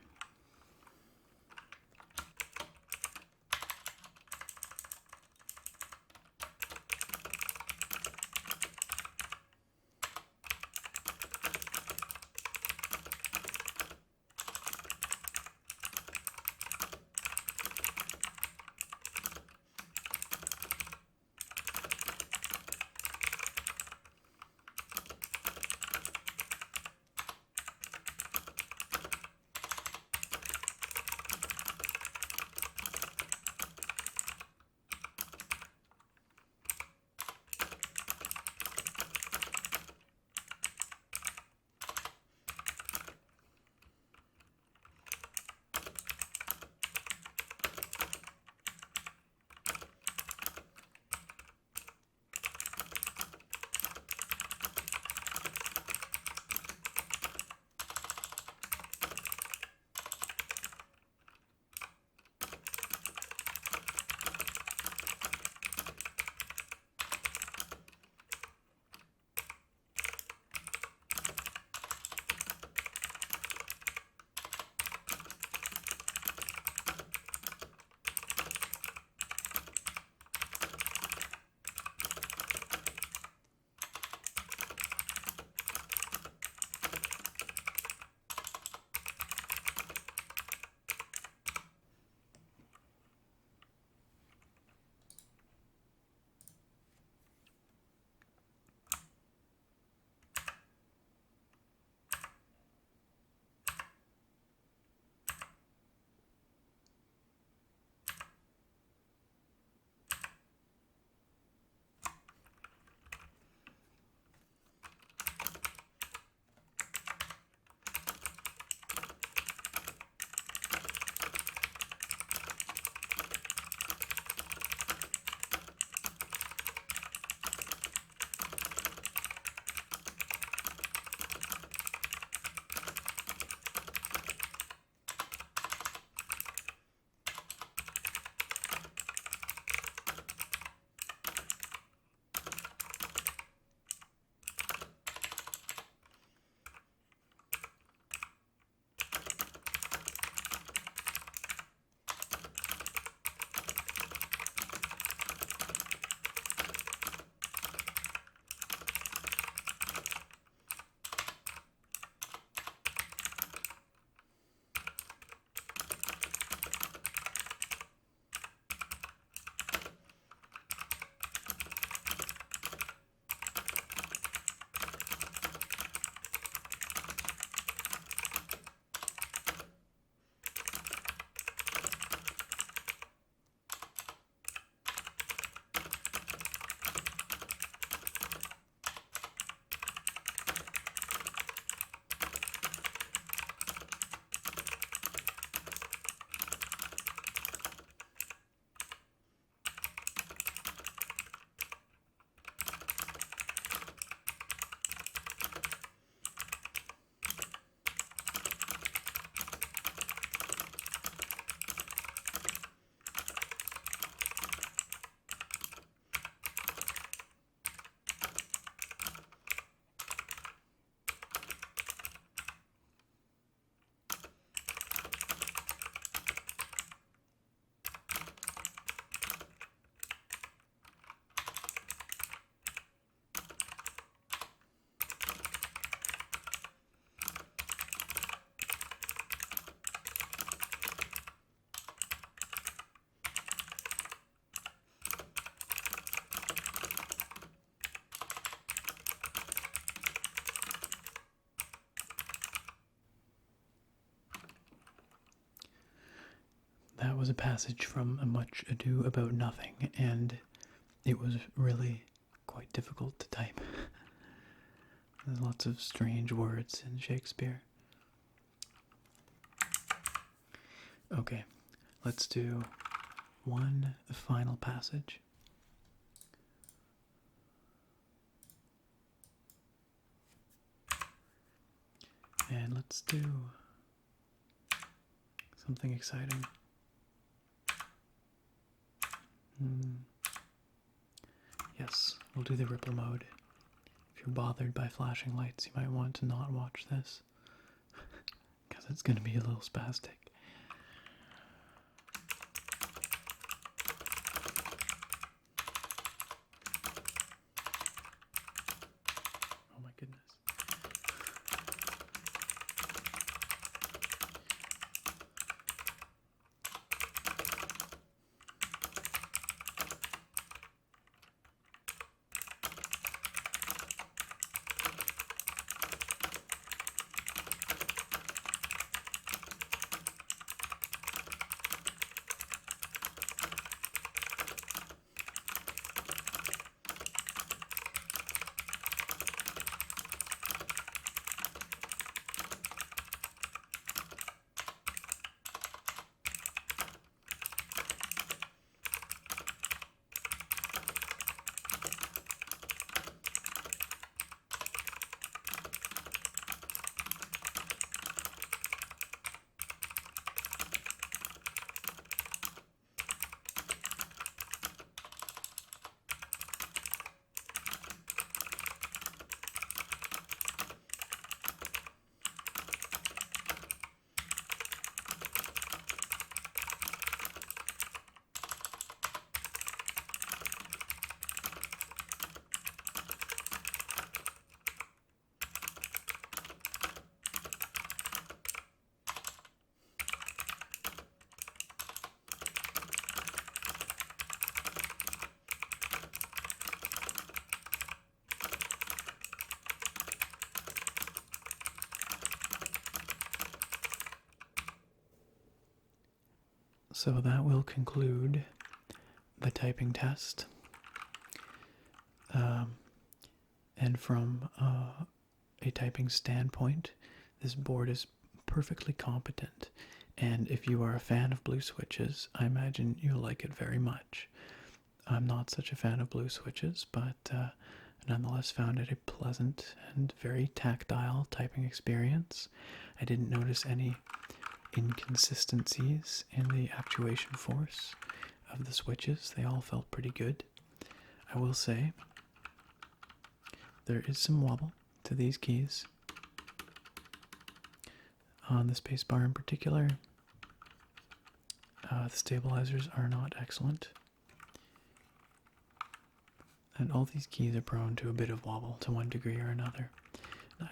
that was a passage from A Much Ado About Nothing, and it was really quite difficult to type. There's lots of strange words in Shakespeare. Okay, let's do one final passage. And let's do something exciting. Yes, we'll do the ripple mode. If you're bothered by flashing lights, you might want to not watch this, because it's going to be a little spastic. Oh my goodness. So that will conclude the typing test. And from a typing standpoint, this board is perfectly competent. And if you are a fan of blue switches, I imagine you'll like it very much. I'm not such a fan of blue switches, but nonetheless found it a pleasant and very tactile typing experience. I didn't notice any inconsistencies in the actuation force of the switches. They all felt pretty good. I will say there is some wobble to these keys. On the spacebar in particular, the stabilizers are not excellent. And all these keys are prone to a bit of wobble to one degree or another.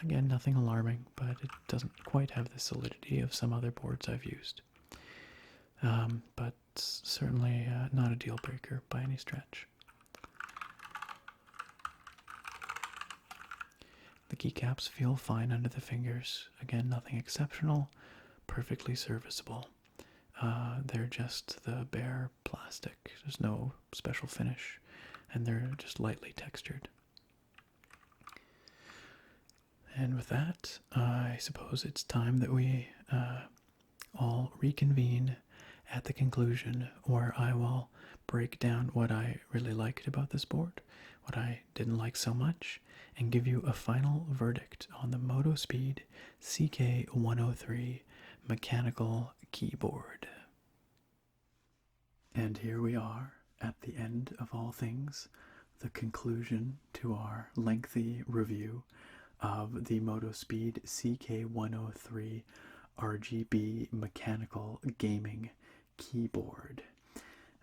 Again, nothing alarming, but it doesn't quite have the solidity of some other boards I've used. But certainly not a deal breaker by any stretch. The keycaps feel fine under the fingers. Again, nothing exceptional, perfectly serviceable. They're just the bare plastic. There's no special finish, and they're just lightly textured. And with that, I suppose it's time that we all reconvene at the conclusion, where I will break down what I really liked about this board, what I didn't like so much, and give you a final verdict on the Motospeed CK103 mechanical keyboard. And here we are at the end of all things, the conclusion to our lengthy review of the Motospeed CK103 RGB mechanical gaming keyboard.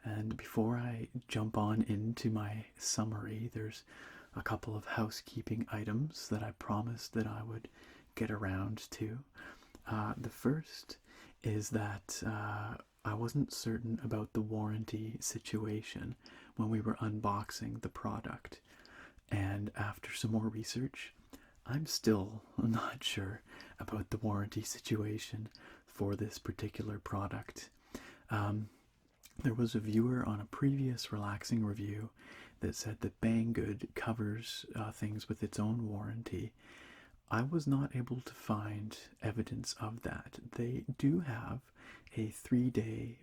And before I jump on into my summary, there's a couple of housekeeping items that I promised that I would get around to. The first is that I wasn't certain about the warranty situation when we were unboxing the product. And after some more research, I'm still not sure about the warranty situation for this particular product. There was a viewer on a previous relaxing review that said that Banggood covers things with its own warranty. I was not able to find evidence of that. They do have a 3-day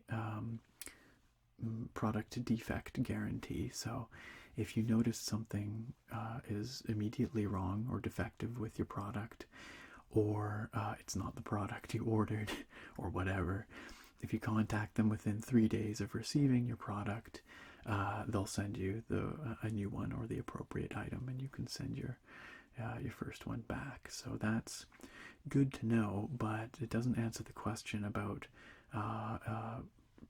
product defect guarantee, so if you notice something is immediately wrong or defective with your product, or it's not the product you ordered, or whatever, if you contact them within 3 days of receiving your product, they'll send you a new one or the appropriate item, and you can send your first one back. So that's good to know, but it doesn't answer the question about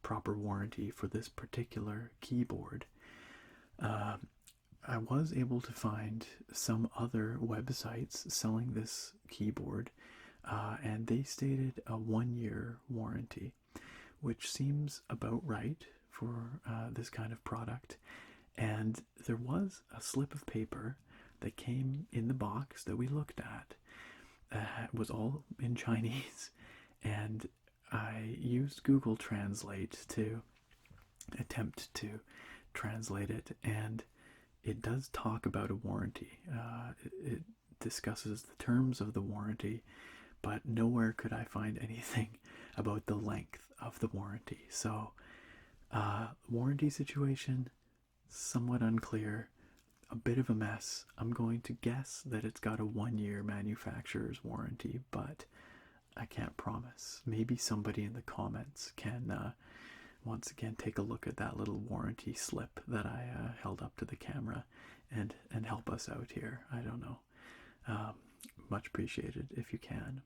proper warranty for this particular keyboard. I was able to find some other websites selling this keyboard, and they stated a 1-year warranty, which seems about right for this kind of product. And there was a slip of paper that came in the box that we looked at. It was all in Chinese, and I used Google Translate to attempt to translate it, and it does talk about a warranty. It discusses the terms of the warranty, but nowhere could I find anything about the length of the warranty. So, warranty situation, somewhat unclear, a bit of a mess. I'm going to guess that it's got a 1-year manufacturer's warranty, but I can't promise. Maybe somebody in the comments can once again take a look at that little warranty slip that I held up to the camera and help us out here. I don't know. Much appreciated if you can.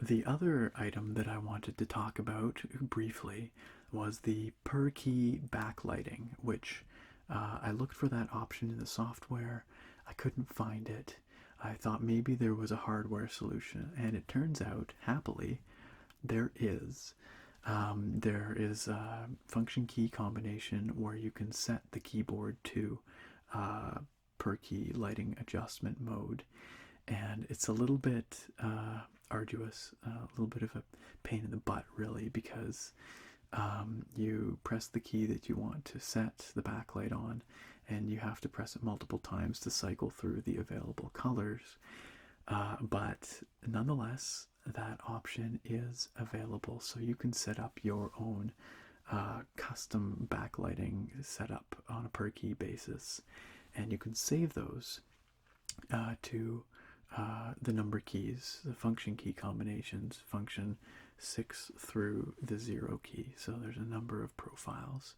The other item that I wanted to talk about briefly was the per key backlighting, which I looked for that option in the software. I couldn't find it. I thought maybe there was a hardware solution, and it turns out, happily, there is. There is a function key combination where you can set the keyboard to per key lighting adjustment mode, and it's a little bit arduous, a little bit of a pain in the butt, really, because you press the key that you want to set the backlight on, and you have to press it multiple times to cycle through the available colors. But nonetheless, that option is available, so you can set up your own custom backlighting setup on a per key basis, and you can save those to the number keys, the function key combinations, function 6 through the 0 key. So there's a number of profiles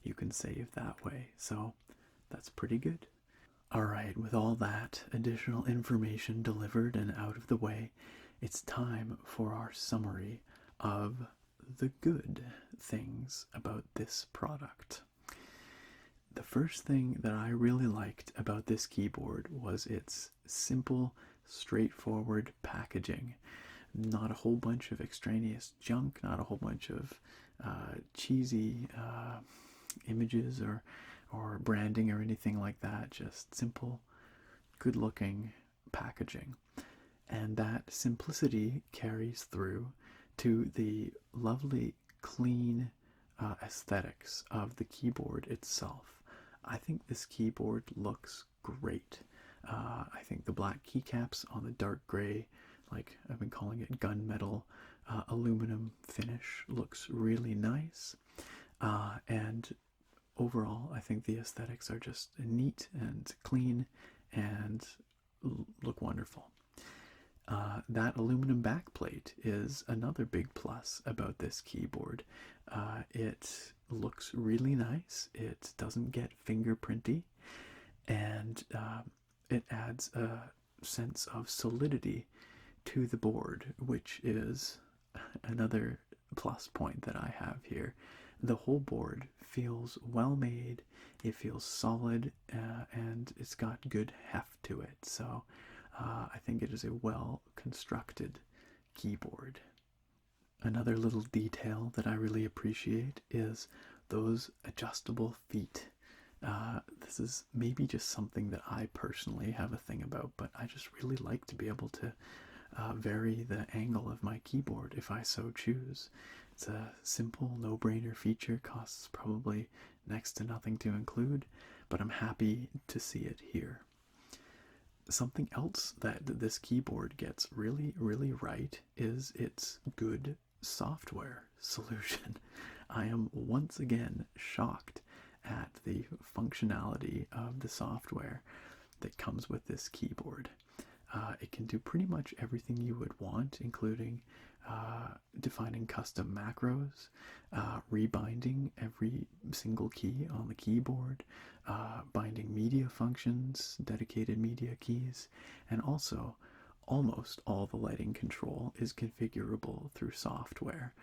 you can save that way. So that's pretty good. Alright, with all that additional information delivered and out of the way, it's time for our summary of the good things about this product. The first thing that I really liked about this keyboard was its simple, straightforward packaging. Not a whole bunch of extraneous junk, not a whole bunch of cheesy images or branding or anything like that. Just simple, good-looking packaging. And that simplicity carries through to the lovely, clean aesthetics of the keyboard itself. I think this keyboard looks great. I think the black keycaps on the dark gray, like I've been calling it gunmetal aluminum finish, looks really nice. And overall, I think the aesthetics are just neat and clean and look wonderful. That aluminum backplate is another big plus about this keyboard. It looks really nice. It doesn't get fingerprinty, and it adds a sense of solidity to the board, which is another plus point that I have here. The whole board feels well made, it feels solid, and it's got good heft to it. So I think it is a well constructed keyboard. Another little detail that I really appreciate is those adjustable feet. This is maybe just something that I personally have a thing about, but I just really like to be able to vary the angle of my keyboard if I so choose. It's a simple, no-brainer feature, costs probably next to nothing to include, but I'm happy to see it here. Something else that this keyboard gets really, really right is its good software solution. I am once again shocked at the functionality of the software that comes with this keyboard. It can do pretty much everything you would want, including defining custom macros, rebinding every single key on the keyboard, binding media functions, dedicated media keys, and also almost all the lighting control is configurable through software.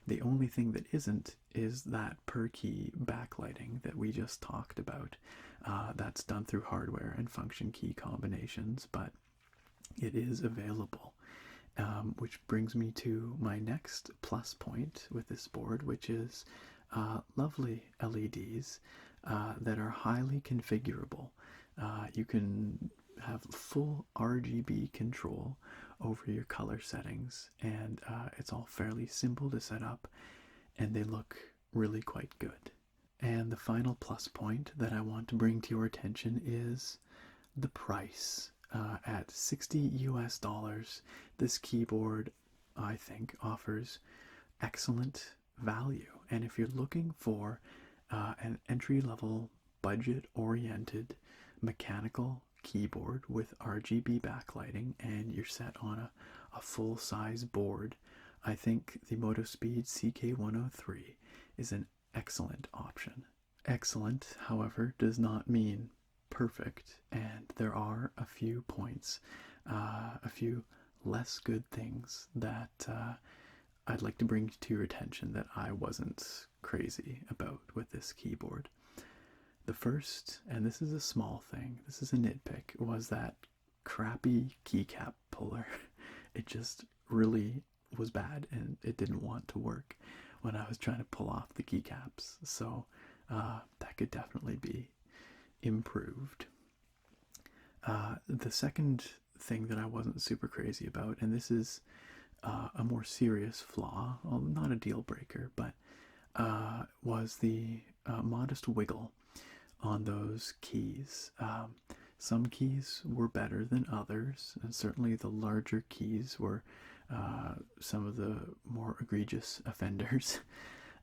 The only thing that isn't is that per key backlighting that we just talked about. That's done through hardware and function key combinations, but it is available. Which brings me to my next plus point with this board, which is lovely LEDs that are highly configurable. You can have full RGB control over your color settings, and it's all fairly simple to set up, and they look really quite good. And the final plus point that I want to bring to your attention is the price. At $60 US, this keyboard, I think, offers excellent value. And if you're looking for an entry-level, budget-oriented mechanical keyboard with RGB backlighting, and you're set on a full-size board, I think the Motospeed CK103 is an excellent option. Excellent, however, does not mean perfect, and there are a few points, a few less good things that I'd like to bring to your attention that I wasn't crazy about with this keyboard. The first, and this is a small thing, this is a nitpick, was that crappy keycap puller. It just really was bad, and it didn't want to work when I was trying to pull off the keycaps, so that could definitely be improved. The second thing that I wasn't super crazy about, and this is a more serious flaw, well, not a deal breaker, but was the modest wiggle on those keys. Some keys were better than others, and certainly the larger keys were some of the more egregious offenders,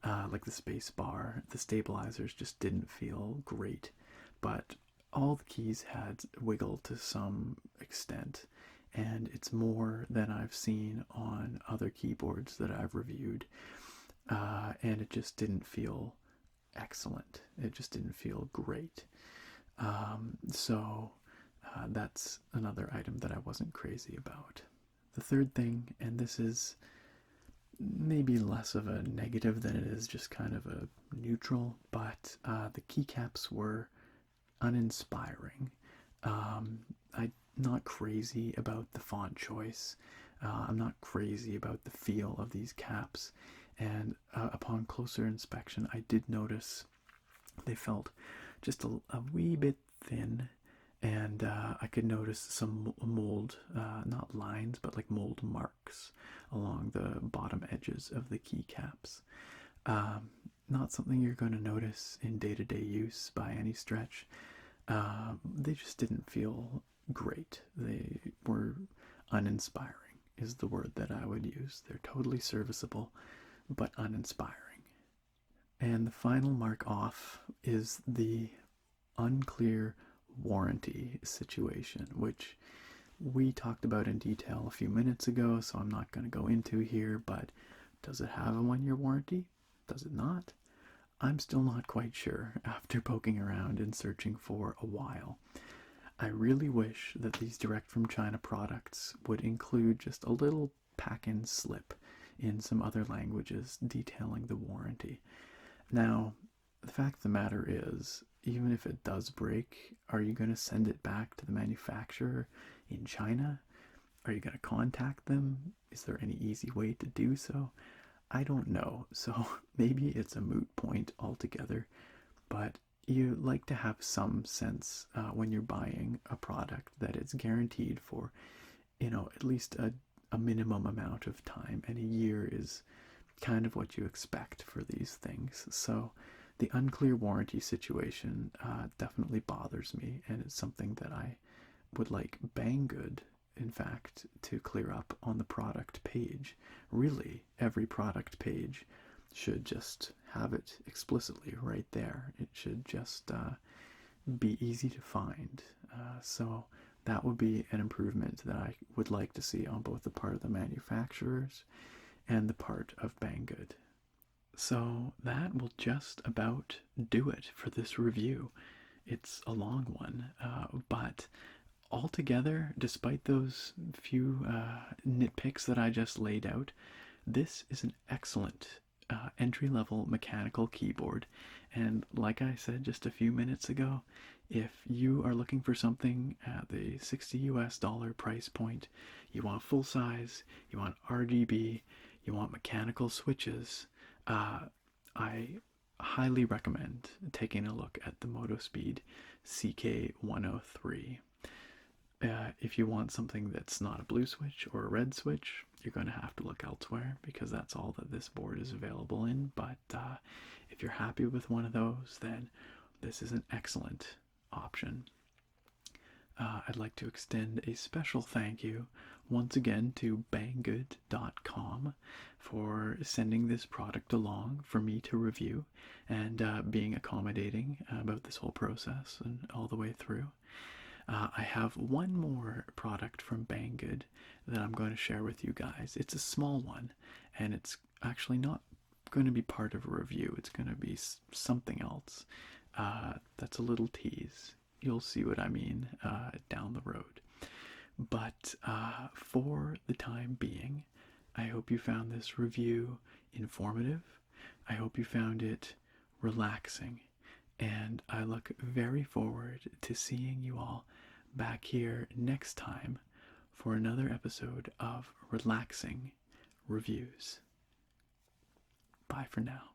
like the space bar. The stabilizers just didn't feel great. But all the keys had wiggle to some extent, and it's more than I've seen on other keyboards that I've reviewed, and it just didn't feel excellent. It just didn't feel great. So that's another item that I wasn't crazy about. The third thing, and this is maybe less of a negative than it is just kind of a neutral, but the keycaps were uninspiring. I'm not crazy about the font choice. I'm not crazy about the feel of these caps. And upon closer inspection, I did notice they felt just a wee bit thin. And I could notice some mold, not lines, but like mold marks along the bottom edges of the keycaps. Not something you're going to notice in day-to-day use by any stretch. They just didn't feel great. They were uninspiring is the word that I would use. They're totally serviceable, but uninspiring. And the final mark off is the unclear warranty situation, which we talked about in detail a few minutes ago, so I'm not going to go into here, but does it have a 1-year warranty? Does it not? I'm still not quite sure after poking around and searching for a while. I really wish that these direct from China products would include just a little pack-in slip in some other languages detailing the warranty. Now, the fact of the matter is, even if it does break, are you going to send it back to the manufacturer in China? Are you going to contact them? Is there any easy way to do so? I don't know, so maybe it's a moot point altogether, but you like to have some sense when you're buying a product that it's guaranteed for, at least a minimum amount of time, and a year is kind of what you expect for these things. So the unclear warranty situation definitely bothers me, and it's something that I would like Banggood, in fact, to clear up on the product page. Really, every product page should just have it explicitly right there. It should just be easy to find. So that would be an improvement that I would like to see on both the part of the manufacturers and the part of Banggood. So that will just about do it for this review. It's a long one, but altogether, despite those few nitpicks that I just laid out, this is an excellent entry-level mechanical keyboard. And like I said just a few minutes ago, if you are looking for something at the $60 price point, you want full size, you want RGB, you want mechanical switches, I highly recommend taking a look at the Motospeed CK103. If you want something that's not a blue switch or a red switch, you're going to have to look elsewhere because that's all that this board is available in. But if you're happy with one of those, then this is an excellent option. I'd like to extend a special thank you once again to Banggood.com for sending this product along for me to review and being accommodating about this whole process and all the way through. I have one more product from Banggood that I'm going to share with you guys. It's a small one, and it's actually not going to be part of a review. It's going to be something else. That's a little tease. You'll see what I mean down the road. But for the time being, I hope you found this review informative. I hope you found it relaxing. And I look very forward to seeing you all back here next time for another episode of Relaxing Reviews. Bye for now.